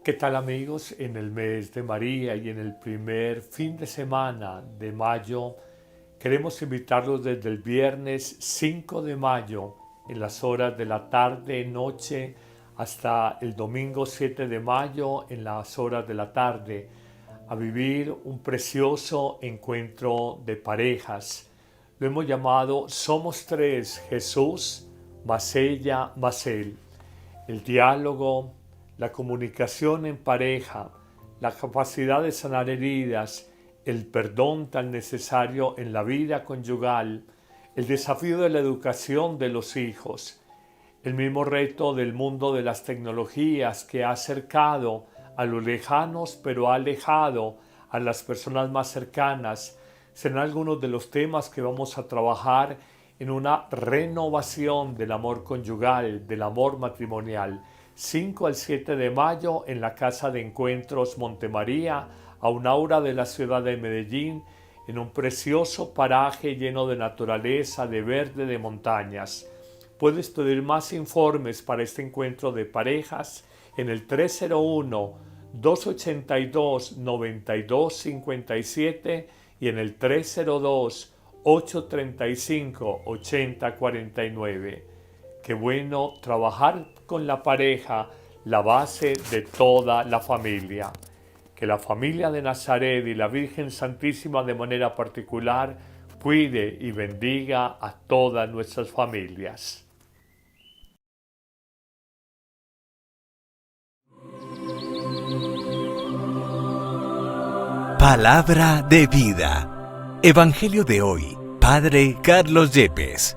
¿Qué tal amigos? En el mes de María y en el primer fin de semana de mayo queremos invitarlos desde el viernes 5 de mayo en las horas de la tarde, noche, hasta el domingo 7 de mayo en las horas de la tarde a vivir un precioso encuentro de parejas. Lo hemos llamado Somos Tres, Jesús, más ella, más él. El diálogo, la comunicación en pareja, la capacidad de sanar heridas, el perdón tan necesario en la vida conyugal, el desafío de la educación de los hijos, el mismo reto del mundo de las tecnologías que ha acercado a los lejanos pero ha alejado a las personas más cercanas, serán algunos de los temas que vamos a trabajar en una renovación del amor conyugal, del amor matrimonial. 5 al 7 de mayo en la Casa de Encuentros Montemaría, a una hora de la ciudad de Medellín, en un precioso paraje lleno de naturaleza, de verde, de montañas. Puedes pedir más informes para este encuentro de parejas en el 301-282-9257 y en el 302-835-8049. Qué bueno trabajar con la pareja, la base de toda la familia. Que la familia de Nazaret y la Virgen Santísima de manera particular cuide y bendiga a todas nuestras familias. Palabra de vida. Evangelio de hoy. Padre Carlos Yepes.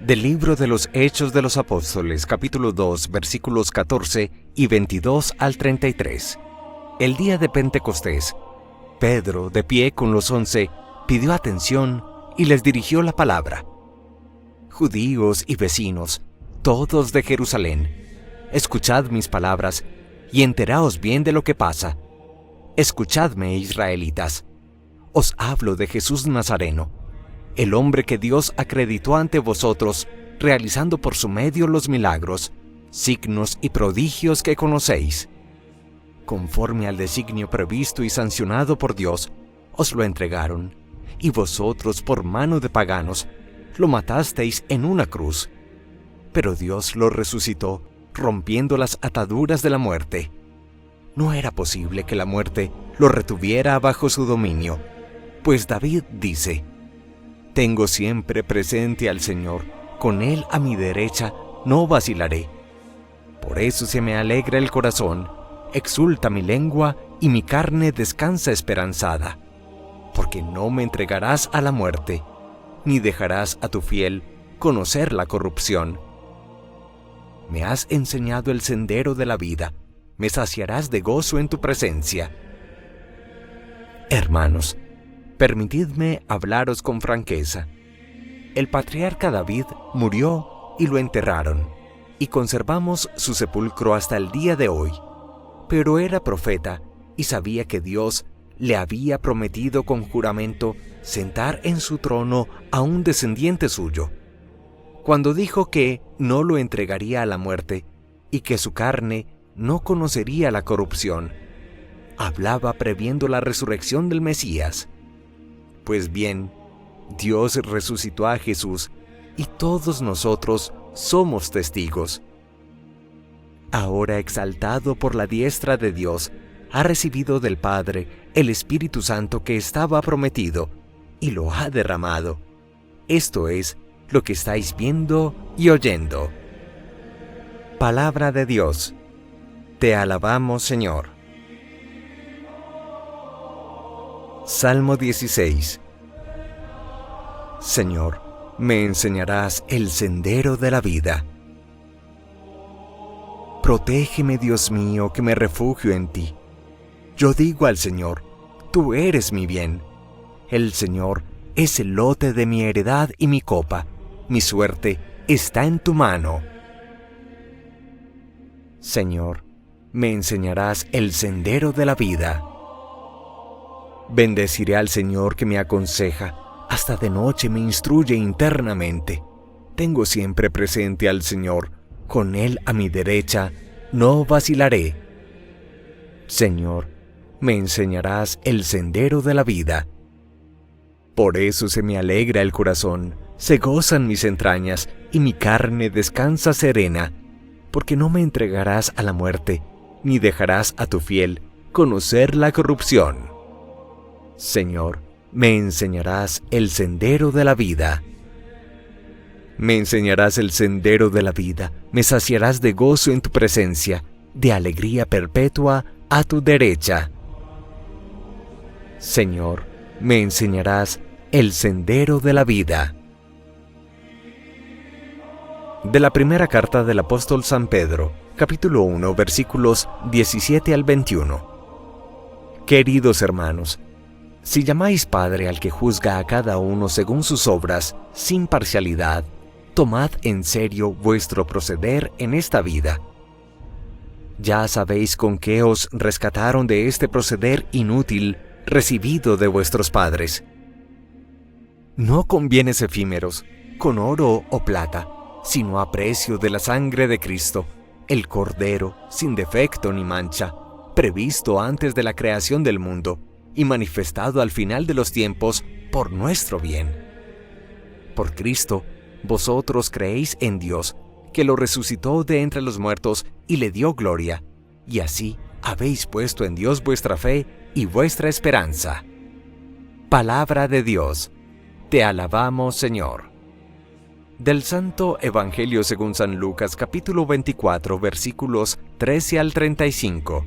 Del libro de los Hechos de los Apóstoles, capítulo 2, versículos 14 y 22 al 33. El día de Pentecostés, Pedro, de pie con los 11, pidió atención y les dirigió la palabra. Judíos y vecinos, todos de Jerusalén, escuchad mis palabras y enteraos bien de lo que pasa. Escuchadme, israelitas. Os hablo de Jesús Nazareno, el hombre que Dios acreditó ante vosotros, realizando por su medio los milagros, signos y prodigios que conocéis. Conforme al designio previsto y sancionado por Dios, os lo entregaron, y vosotros por mano de paganos lo matasteis en una cruz. Pero Dios lo resucitó, rompiendo las ataduras de la muerte. No era posible que la muerte lo retuviera bajo su dominio, pues David dice: Tengo siempre presente al Señor, con Él a mi derecha no vacilaré. Por eso se me alegra el corazón, exulta mi lengua y mi carne descansa esperanzada, porque no me entregarás a la muerte, ni dejarás a tu fiel conocer la corrupción. Me has enseñado el sendero de la vida, me saciarás de gozo en tu presencia. Hermanos, permitidme hablaros con franqueza. El patriarca David murió y lo enterraron, y conservamos su sepulcro hasta el día de hoy. Pero era profeta y sabía que Dios le había prometido con juramento sentar en su trono a un descendiente suyo. Cuando dijo que no lo entregaría a la muerte y que su carne no conocería la corrupción, hablaba previendo la resurrección del Mesías. Pues bien, Dios resucitó a Jesús y todos nosotros somos testigos. Ahora, exaltado por la diestra de Dios, ha recibido del Padre el Espíritu Santo que estaba prometido y lo ha derramado. Esto es lo que estáis viendo y oyendo. Palabra de Dios. Te alabamos, Señor. Salmo 16. Señor, me enseñarás el sendero de la vida. Protégeme, Dios mío, que me refugio en ti. Yo digo al Señor, tú eres mi bien. El Señor es el lote de mi heredad y mi copa. Mi suerte está en tu mano. Señor, me enseñarás el sendero de la vida. Bendeciré al Señor que me aconseja, hasta de noche me instruye internamente. Tengo siempre presente al Señor, con Él a mi derecha no vacilaré. Señor, me enseñarás el sendero de la vida. Por eso se me alegra el corazón, se gozan mis entrañas, y mi carne descansa serena, porque no me entregarás a la muerte, ni dejarás a tu fiel conocer la corrupción. Señor, me enseñarás el sendero de la vida. Me enseñarás el sendero de la vida, me saciarás de gozo en tu presencia, de alegría perpetua a tu derecha. Señor, me enseñarás el sendero de la vida. De la primera carta del apóstol San Pedro, capítulo 1, versículos 17 al 21. Queridos hermanos, si llamáis Padre al que juzga a cada uno según sus obras, sin parcialidad, tomad en serio vuestro proceder en esta vida. Ya sabéis con qué os rescataron de este proceder inútil recibido de vuestros padres. No con bienes efímeros, con oro o plata, sino a precio de la sangre de Cristo, el Cordero, sin defecto ni mancha, previsto antes de la creación del mundo y manifestado al final de los tiempos por nuestro bien. Por Cristo, vosotros creéis en Dios, que lo resucitó de entre los muertos y le dio gloria, y así habéis puesto en Dios vuestra fe y vuestra esperanza. Palabra de Dios. Te alabamos, Señor. Del Santo Evangelio según San Lucas, capítulo 24, versículos 13 al 35.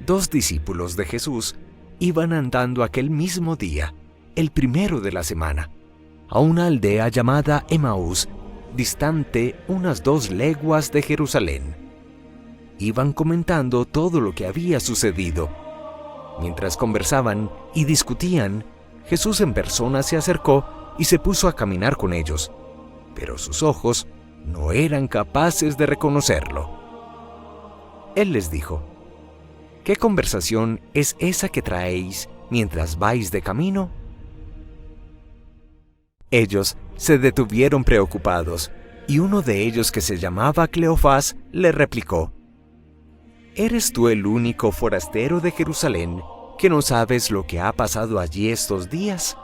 2 discípulos de Jesús iban andando aquel mismo día, el primero de la semana, a una aldea llamada Emaús, distante unas 2 leguas de Jerusalén. Iban comentando todo lo que había sucedido. Mientras conversaban y discutían, Jesús en persona se acercó y se puso a caminar con ellos, pero sus ojos no eran capaces de reconocerlo. Él les dijo: ¿Qué conversación es esa que traéis mientras vais de camino? Ellos se detuvieron preocupados, y uno de ellos, que se llamaba Cleofás, le replicó: ¿Eres tú el único forastero de Jerusalén que no sabes lo que ha pasado allí estos días?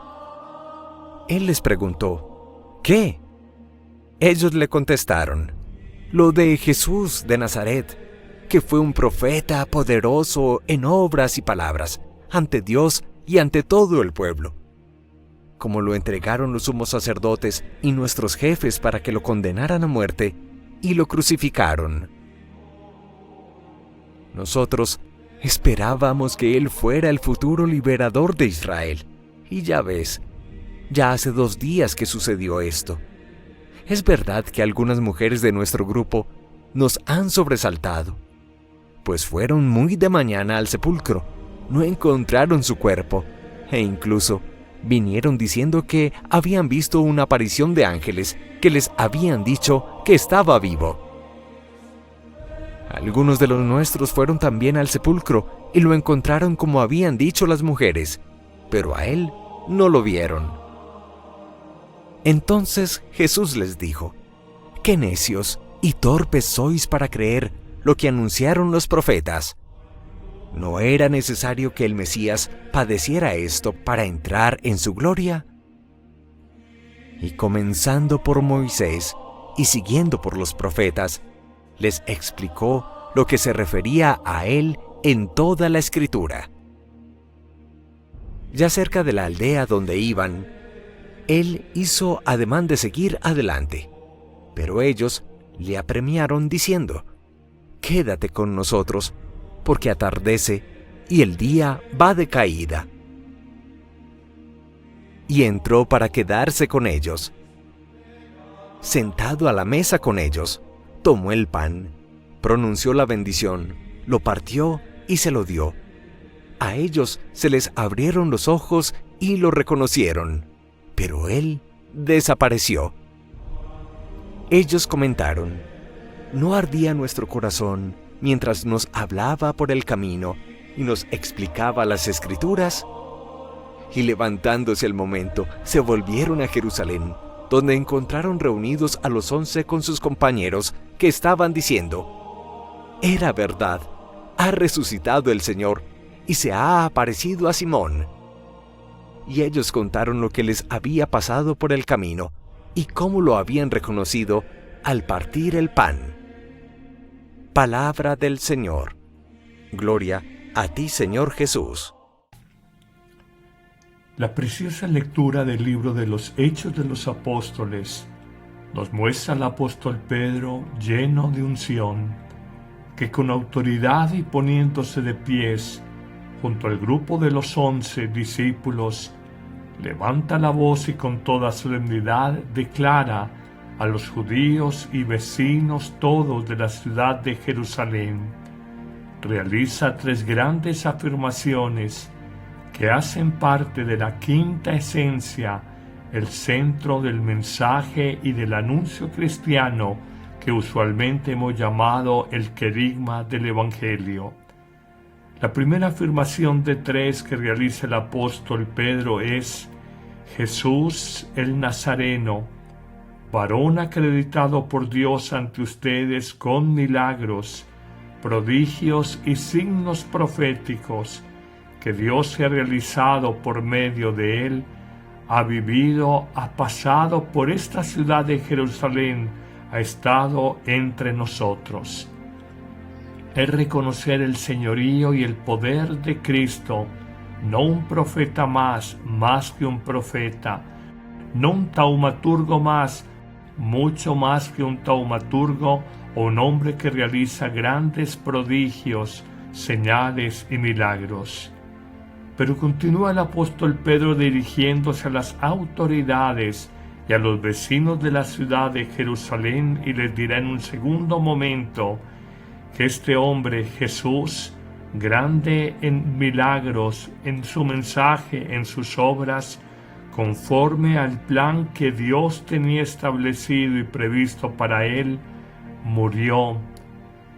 Él les preguntó: ¿Qué? Ellos le contestaron: lo de Jesús de Nazaret, que fue un profeta poderoso en obras y palabras, ante Dios y ante todo el pueblo. Como lo entregaron los sumos sacerdotes y nuestros jefes para que lo condenaran a muerte, y lo crucificaron. Nosotros esperábamos que Él fuera el futuro liberador de Israel, y ya ves, ya hace 2 días que sucedió esto. Es verdad que algunas mujeres de nuestro grupo nos han sobresaltado, pues fueron muy de mañana al sepulcro, no encontraron su cuerpo, e incluso vinieron diciendo que habían visto una aparición de ángeles que les habían dicho que estaba vivo. Algunos de los nuestros fueron también al sepulcro y lo encontraron como habían dicho las mujeres, pero a él no lo vieron. Entonces Jesús les dijo: ¡Qué necios y torpes sois para creer lo que anunciaron los profetas! ¿No era necesario que el Mesías padeciera esto para entrar en su gloria? Y comenzando por Moisés y siguiendo por los profetas, les explicó lo que se refería a él en toda la Escritura. Ya cerca de la aldea donde iban, él hizo ademán de seguir adelante, pero ellos le apremiaron diciendo: «Quédate con nosotros, porque atardece y el día va de caída». Y entró para quedarse con ellos. Sentado a la mesa con ellos, tomó el pan, pronunció la bendición, lo partió y se lo dio. A ellos se les abrieron los ojos y lo reconocieron, pero él desapareció. Ellos comentaron: ¿no ardía nuestro corazón mientras nos hablaba por el camino y nos explicaba las Escrituras? Y levantándose al momento, se volvieron a Jerusalén donde encontraron reunidos a los 11 con sus compañeros que estaban diciendo: «Era verdad, ha resucitado el Señor y se ha aparecido a Simón». Y ellos contaron lo que les había pasado por el camino y cómo lo habían reconocido al partir el pan. Palabra del Señor. Gloria a ti, Señor Jesús. La preciosa lectura del libro de los Hechos de los Apóstoles nos muestra al apóstol Pedro lleno de unción, que con autoridad y poniéndose de pies junto al grupo de los 11 discípulos, levanta la voz y con toda solemnidad declara a los judíos y vecinos todos de la ciudad de Jerusalén. Realiza 3 grandes afirmaciones que hacen parte de la quinta esencia, el centro del mensaje y del anuncio cristiano que usualmente hemos llamado el querigma del Evangelio. La primera afirmación de 3 que realiza el apóstol Pedro es: Jesús el Nazareno, varón acreditado por Dios ante ustedes con milagros, prodigios y signos proféticos que Dios se ha realizado por medio de él, ha vivido, ha pasado por esta ciudad de Jerusalén, ha estado entre nosotros. Es reconocer el señorío y el poder de Cristo, no un profeta más que un profeta, no un taumaturgo más, mucho más que un taumaturgo o un hombre que realiza grandes prodigios, señales y milagros. Pero continúa el apóstol Pedro dirigiéndose a las autoridades y a los vecinos de la ciudad de Jerusalén y les dirá en un segundo momento que este hombre Jesús, grande en milagros, en su mensaje, en sus obras, conforme al plan que Dios tenía establecido y previsto para él, murió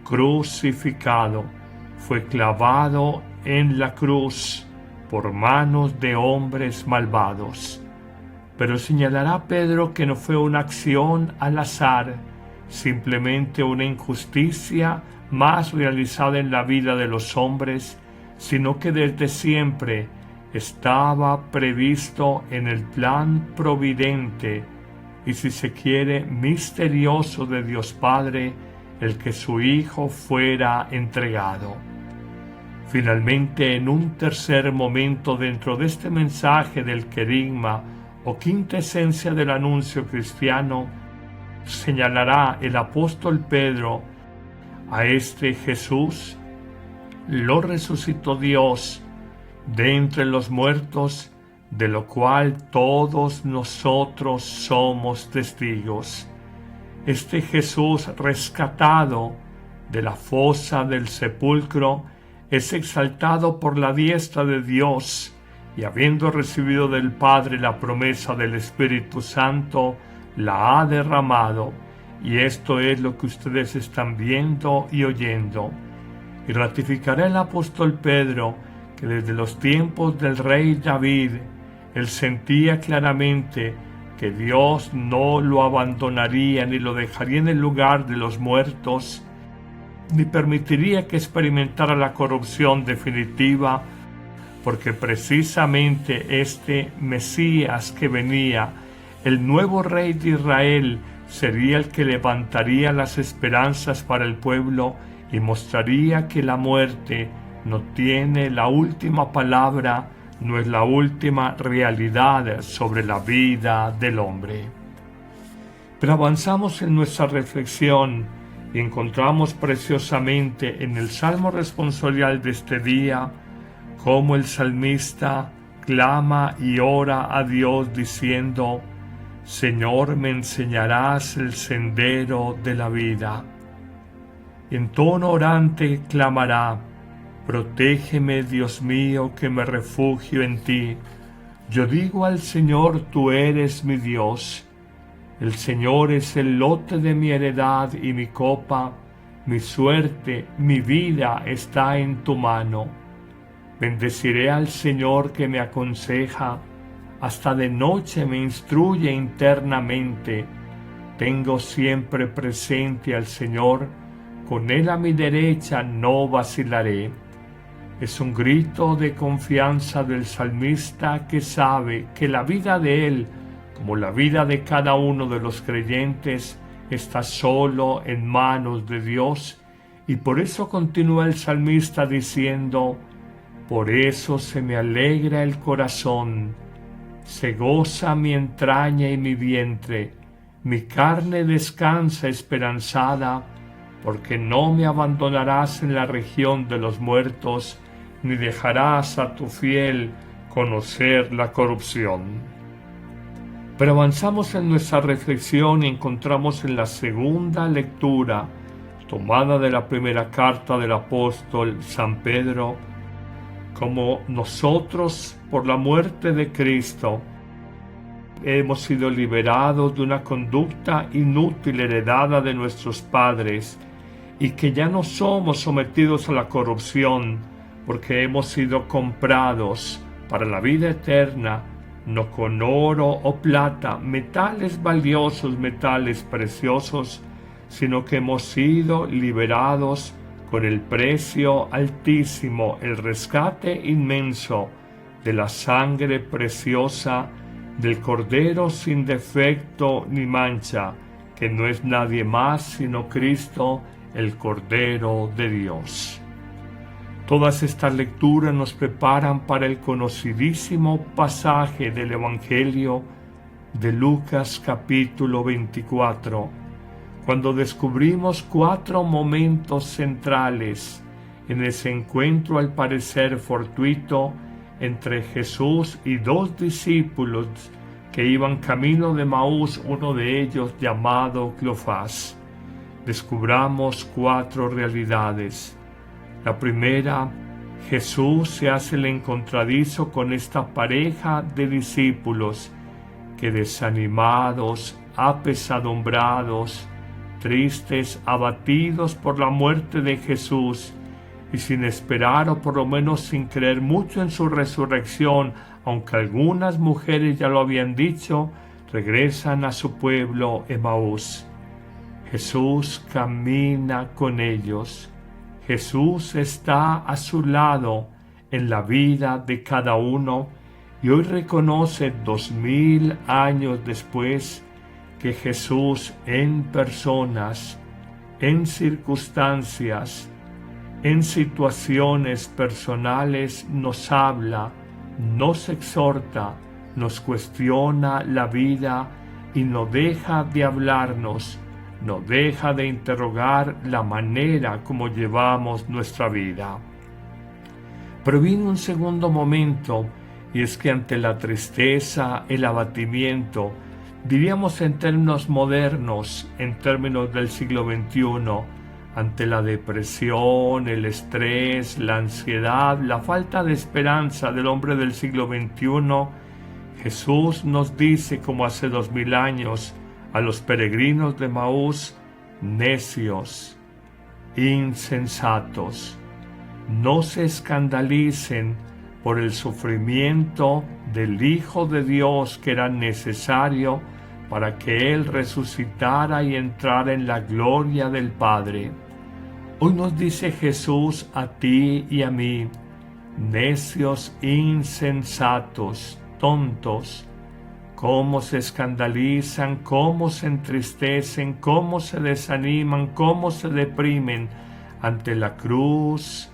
crucificado, fue clavado en la cruz por manos de hombres malvados. Pero señalará Pedro que no fue una acción al azar, simplemente una injusticia más realizada en la vida de los hombres, sino que desde siempre estaba previsto en el plan providente y, si se quiere, misterioso de Dios Padre, el que su Hijo fuera entregado. Finalmente, en un tercer momento dentro de este mensaje del querigma o quinta esencia del anuncio cristiano, señalará el apóstol Pedro: a este Jesús lo resucitó Dios de entre los muertos, de lo cual todos nosotros somos testigos. Este Jesús rescatado de la fosa del sepulcro es exaltado por la diestra de Dios, y habiendo recibido del Padre la promesa del Espíritu Santo, la ha derramado, y esto es lo que ustedes están viendo y oyendo. Y ratificará el apóstol Pedro que desde los tiempos del rey David, él sentía claramente que Dios no lo abandonaría ni lo dejaría en el lugar de los muertos, ni permitiría que experimentara la corrupción definitiva, porque precisamente este Mesías que venía, el nuevo rey de Israel, sería el que levantaría las esperanzas para el pueblo y mostraría que la muerte no tiene la última palabra, no es la última realidad sobre la vida del hombre. Pero avanzamos en nuestra reflexión y encontramos preciosamente en el Salmo responsorial de este día cómo el salmista clama y ora a Dios diciendo: Señor, me enseñarás el sendero de la vida. Y en tono orante clamará: protégeme, Dios mío, que me refugio en ti. Yo digo al Señor, tú eres mi Dios. El Señor es el lote de mi heredad y mi copa. Mi suerte, mi vida está en tu mano. Bendeciré al Señor que me aconseja. hasta de noche me instruye internamente. Tengo siempre presente al Señor, con Él a mi derecha no vacilaré. Es un grito de confianza del salmista que sabe que la vida de él, como la vida de cada uno de los creyentes, está solo en manos de Dios, y por eso continúa el salmista diciendo: por eso se me alegra el corazón, se goza mi entraña y mi vientre, mi carne descansa esperanzada, porque no me abandonarás en la región de los muertos, ni dejarás a tu fiel conocer la corrupción. Pero avanzamos en nuestra reflexión y encontramos en la segunda lectura, tomada de la primera carta del apóstol San Pedro, como nosotros, por la muerte de Cristo, hemos sido liberados de una conducta inútil heredada de nuestros padres, y que ya no somos sometidos a la corrupción, porque hemos sido comprados para la vida eterna, no con oro o plata, metales valiosos, metales preciosos, sino que hemos sido liberados con el precio altísimo, el rescate inmenso de la sangre preciosa del Cordero sin defecto ni mancha, que no es nadie más sino Cristo, el Cordero de Dios. Todas estas lecturas nos preparan para el conocidísimo pasaje del Evangelio de Lucas capítulo 24, cuando descubrimos 4 momentos centrales en ese encuentro al parecer fortuito entre Jesús y 2 discípulos que iban camino de Maús, uno de ellos llamado Cleofás. Descubramos 4 realidades. La primera, Jesús se hace el encontradizo con esta pareja de discípulos que, desanimados, apesadumbrados, tristes, abatidos por la muerte de Jesús y sin esperar, o por lo menos sin creer mucho en su resurrección, aunque algunas mujeres ya lo habían dicho, regresan a su pueblo Emaús. Jesús camina con ellos. Jesús está a su lado en la vida de cada uno, y hoy reconoce 2000 años después que Jesús en personas, en circunstancias, en situaciones personales nos habla, nos exhorta, nos cuestiona la vida y no deja de hablarnos, no deja de interrogar la manera como llevamos nuestra vida. Pero viene un segundo momento, y es que ante la tristeza, el abatimiento, diríamos en términos modernos, en términos del siglo XXI, ante la depresión, el estrés, la ansiedad, la falta de esperanza del hombre del siglo XXI, Jesús nos dice, como hace 2000 años, a los peregrinos de Maús: necios, insensatos, no se escandalicen por el sufrimiento del Hijo de Dios que era necesario para que Él resucitara y entrara en la gloria del Padre. Hoy nos dice Jesús a ti y a mí: necios, insensatos, tontos, cómo se escandalizan, cómo se entristecen, cómo se desaniman, cómo se deprimen ante la cruz,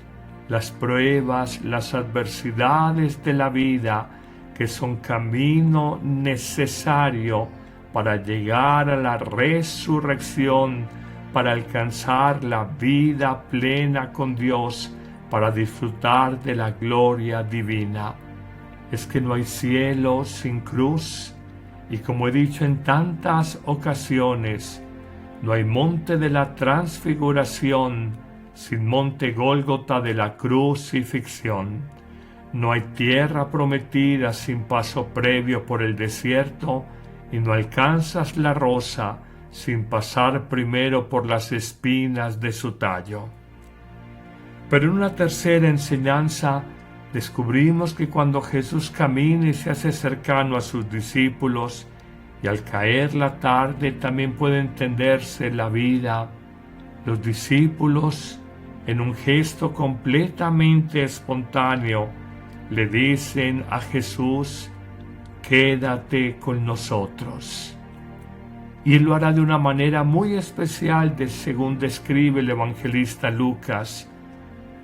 las pruebas, las adversidades de la vida, que son camino necesario para llegar a la resurrección, para alcanzar la vida plena con Dios, para disfrutar de la gloria divina. Es que no hay cielo sin cruz, y como he dicho en tantas ocasiones, no hay monte de la transfiguración sin monte Gólgota de la crucifixión. No hay tierra prometida sin paso previo por el desierto, y no alcanzas la rosa sin pasar primero por las espinas de su tallo. Pero en una tercera enseñanza, descubrimos que cuando Jesús camina y se hace cercano a sus discípulos, y al caer la tarde también puede entenderse la vida, los discípulos, en un gesto completamente espontáneo, le dicen a Jesús: quédate con nosotros. Y Él lo hará de una manera muy especial, según describe el evangelista Lucas.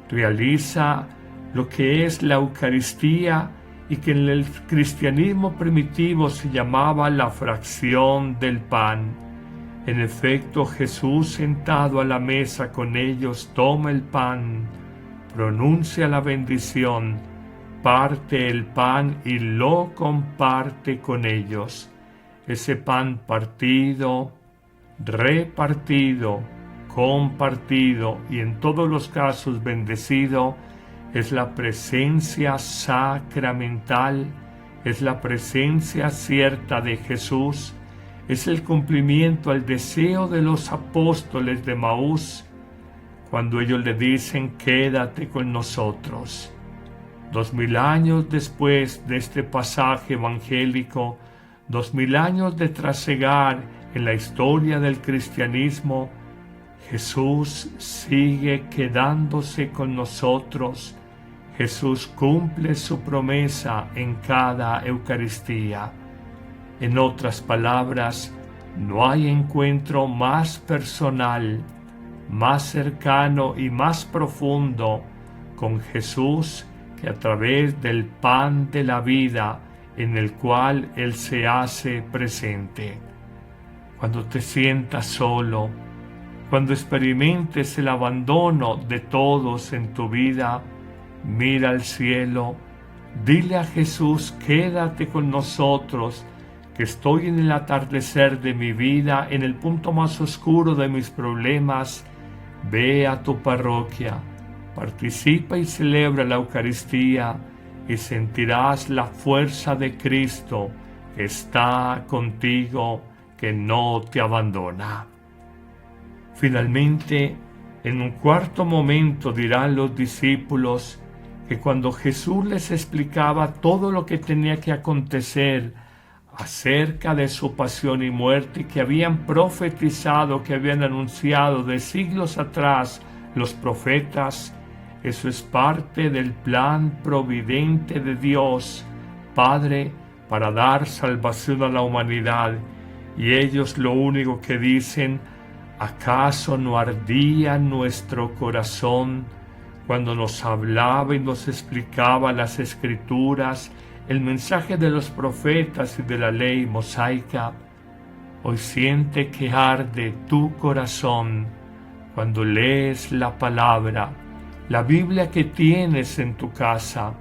Realiza lo que es la Eucaristía y que en el cristianismo primitivo se llamaba la fracción del pan. En efecto, Jesús, sentado a la mesa con ellos, toma el pan, pronuncia la bendición, parte el pan y lo comparte con ellos. Ese pan partido, repartido, compartido y en todos los casos bendecido es la presencia sacramental, es la presencia cierta de Jesús, es el cumplimiento al deseo de los apóstoles de Maús cuando ellos le dicen: quédate con nosotros. 2000 años después de este pasaje evangélico, 2000 años de trasegar en la historia del cristianismo, Jesús sigue quedándose con nosotros. Jesús cumple su promesa en cada Eucaristía. En otras palabras, no hay encuentro más personal, más cercano y más profundo con Jesús que a través del pan de la vida en el cual Él se hace presente. Cuando te sientas solo, cuando experimentes el abandono de todos en tu vida, mira al cielo, dile a Jesús: quédate con nosotros, que estoy en el atardecer de mi vida, en el punto más oscuro de mis problemas. Ve a tu parroquia, participa y celebra la Eucaristía y sentirás la fuerza de Cristo que está contigo, que no te abandona. Finalmente, en un cuarto momento dirán los discípulos que cuando Jesús les explicaba todo lo que tenía que acontecer acerca de su pasión y muerte, que habían profetizado, que habían anunciado de siglos atrás los profetas, eso es parte del plan providente de Dios, Padre, para dar salvación a la humanidad. Y ellos lo único que dicen: ¿acaso no ardía nuestro corazón cuando nos hablaba y nos explicaba las Escrituras, el mensaje de los profetas y de la ley mosaica? Hoy siente que arde tu corazón cuando lees la palabra, la Biblia que tienes en tu casa,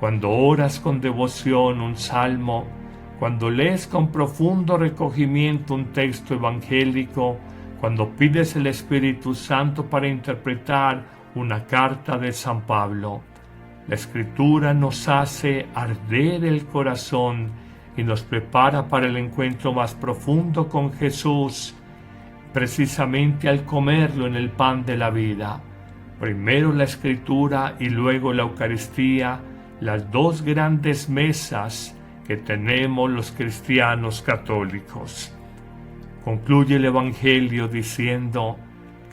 cuando oras con devoción un salmo, cuando lees con profundo recogimiento un texto evangélico, cuando pides el Espíritu Santo para interpretar una carta de San Pablo. La Escritura nos hace arder el corazón y nos prepara para el encuentro más profundo con Jesús, precisamente al comerlo en el pan de la vida. Primero la Escritura y luego la Eucaristía, las dos grandes mesas que tenemos los cristianos católicos. Concluye el Evangelio diciendo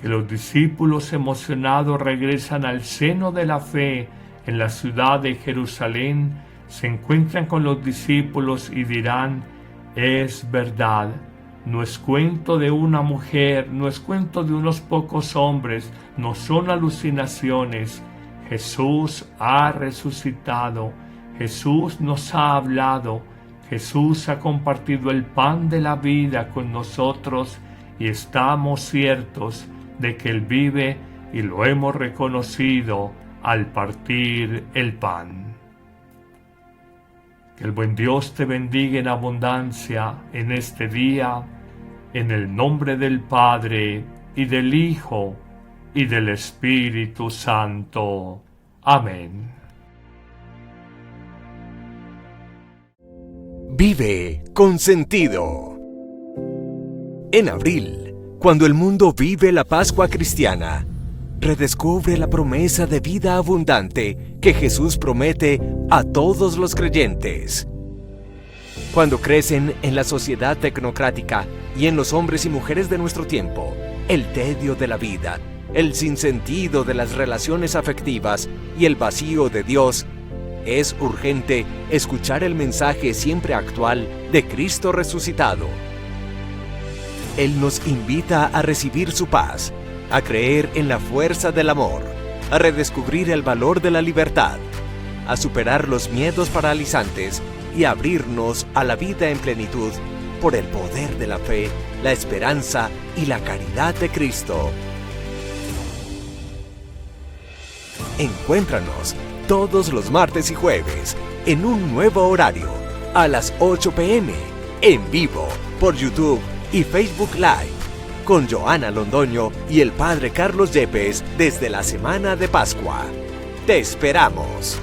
que los discípulos emocionados regresan al seno de la fe en la ciudad de Jerusalén, se encuentran con los discípulos y dirán: es verdad, no es cuento de una mujer, no es cuento de unos pocos hombres, no son alucinaciones. Jesús ha resucitado, Jesús nos ha hablado, Jesús ha compartido el pan de la vida con nosotros y estamos ciertos de que Él vive y lo hemos reconocido al partir el pan. Que el buen Dios te bendiga en abundancia en este día, en el nombre del Padre, y del Hijo, y del Espíritu Santo. Amén. Vive con sentido. En abril, cuando el mundo vive la Pascua cristiana, Redescubre la promesa de vida abundante que Jesús promete a todos los creyentes. Cuando crecen en la sociedad tecnocrática y en los hombres y mujeres de nuestro tiempo, el tedio de la vida, el sinsentido de las relaciones afectivas y el vacío de Dios, es urgente escuchar el mensaje siempre actual de Cristo resucitado. Él nos invita a recibir su paz, a creer en la fuerza del amor, a redescubrir el valor de la libertad, a superar los miedos paralizantes y a abrirnos a la vida en plenitud por el poder de la fe, la esperanza y la caridad de Cristo. Encuéntranos todos los martes y jueves en un nuevo horario, a las 8 p.m, en vivo por YouTube y Facebook Live, con Joana Londoño y el Padre Carlos Yepes desde la Semana de Pascua. ¡Te esperamos!